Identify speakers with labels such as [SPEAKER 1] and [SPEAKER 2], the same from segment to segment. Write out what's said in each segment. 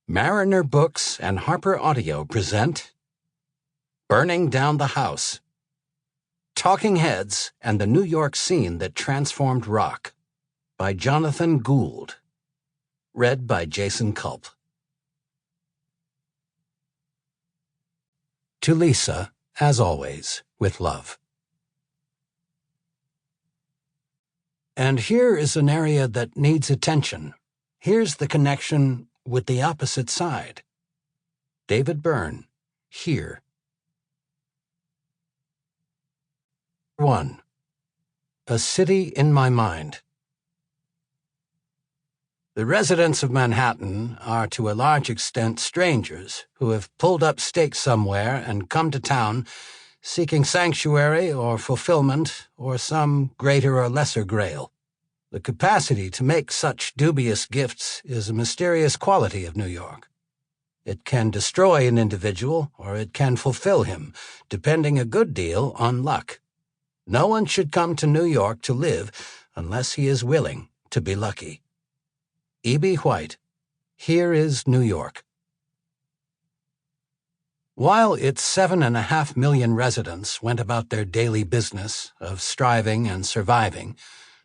[SPEAKER 1] Mariner Books and HarperAudio present Burning Down the House, Talking Heads and the New York Scene That Transformed Rock by Jonathan Gould. Read by Jason Culp. To Lisa, as always, with love. And here is an area that needs attention. Here's the connection with the opposite side. David Byrne, here. 1. A City in My Mind. The residents of Manhattan are to a large extent strangers who have pulled up stakes somewhere and come to town seeking sanctuary or fulfillment or some greater or lesser grail. The capacity to make such dubious gifts is a mysterious quality of New York. It can destroy an individual or it can fulfill him, depending a good deal on luck. No one should come to New York to live unless he is willing to be lucky. E.B. White, Here is New York. While its 7.5 million residents went about their daily business of striving and surviving,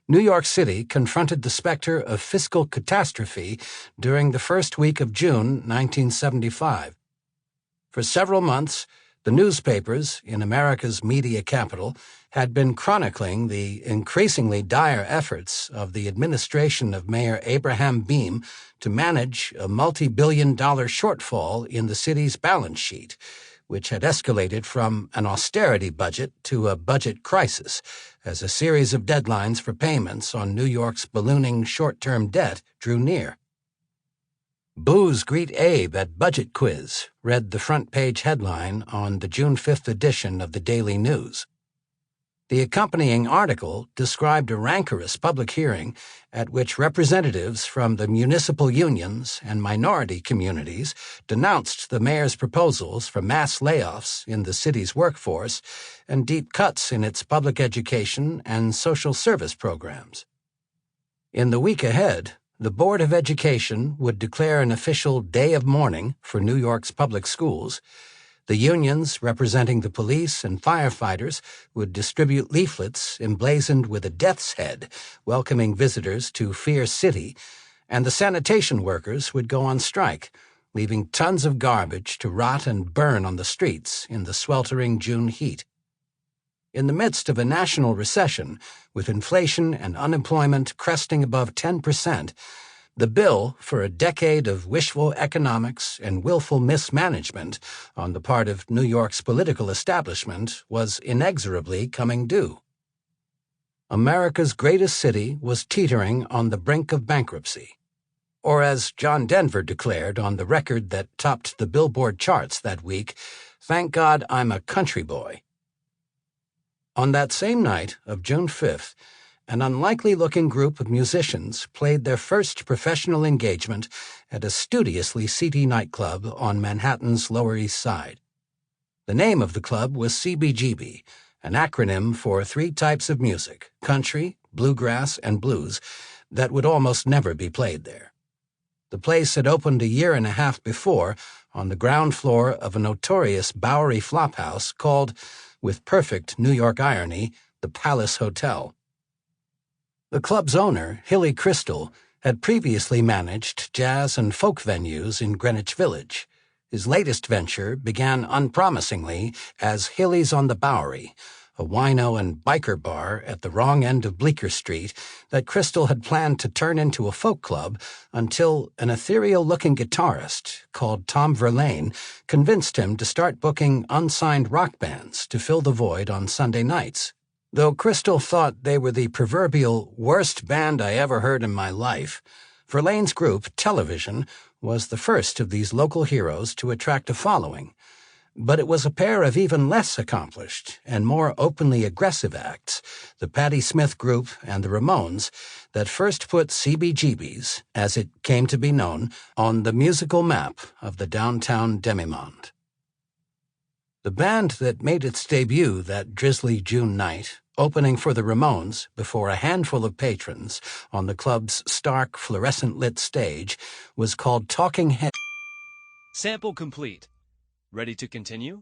[SPEAKER 1] New York City confronted the specter of fiscal catastrophe during the first week of June 1975. For several months, the newspapers in America's media capital had been chronicling the increasingly dire efforts of the administration of Mayor Abraham Beame to manage a multi-billion-dollar shortfall in the city's balance sheet, which had escalated from an austerity budget to a budget crisis as a series of deadlines for payments on New York's ballooning short-term debt drew near. Booze Greet Abe at Budget Quiz read the front-page headline on the June 5th edition of the Daily News. The accompanying article described a rancorous public hearing at which representatives from the municipal unions and minority communities denounced the mayor's proposals for mass layoffs in the city's workforce and deep cuts in its public education and social service programs. In the week ahead, the Board of Education would declare an official day of mourning for New York's public schools. The unions representing the police and firefighters would distribute leaflets emblazoned with a death's head welcoming visitors to Fear City, and the sanitation workers would go on strike, leaving tons of garbage to rot and burn on the streets in the sweltering June heat. In the midst of a national recession, with inflation and unemployment cresting above 10%, the bill for a decade of wishful economics and willful mismanagement on the part of New York's political establishment was inexorably coming due. America's greatest city was teetering on the brink of bankruptcy. Or as John Denver declared on the record that topped the Billboard charts that week, "Thank God I'm a country boy." On that same night of June 5th, an unlikely-looking group of musicians played their first professional engagement at a studiously seedy nightclub on Manhattan's Lower East Side. The name of the club was CBGB, an acronym for 3 types of music, country, bluegrass, and blues, that would almost never be played there. The place had opened a year and a half before on the ground floor of a notorious Bowery flophouse called, with perfect New York irony, the Palace Hotel. The club's owner, Hilly Crystal, had previously managed jazz and folk venues in Greenwich Village. His latest venture began unpromisingly as Hilly's on the Bowery, a wino and biker bar at the wrong end of Bleecker Street that Crystal had planned to turn into a folk club until an ethereal-looking guitarist called Tom Verlaine convinced him to start booking unsigned rock bands to fill the void on Sunday nights. Though Crystal thought they were the proverbial worst band I ever heard in my life, Verlaine's group, Television, was the first of these local heroes to attract a following. But it was a pair of even less accomplished and more openly aggressive acts, the Patti Smith Group and the Ramones, that first put CBGB's, as it came to be known, on the musical map of the downtown demimonde. The band that made its debut that drizzly June night, opening for the Ramones before a handful of patrons on the club's stark, fluorescent-lit stage, was called Talking Heads.
[SPEAKER 2] Sample complete. Ready to continue?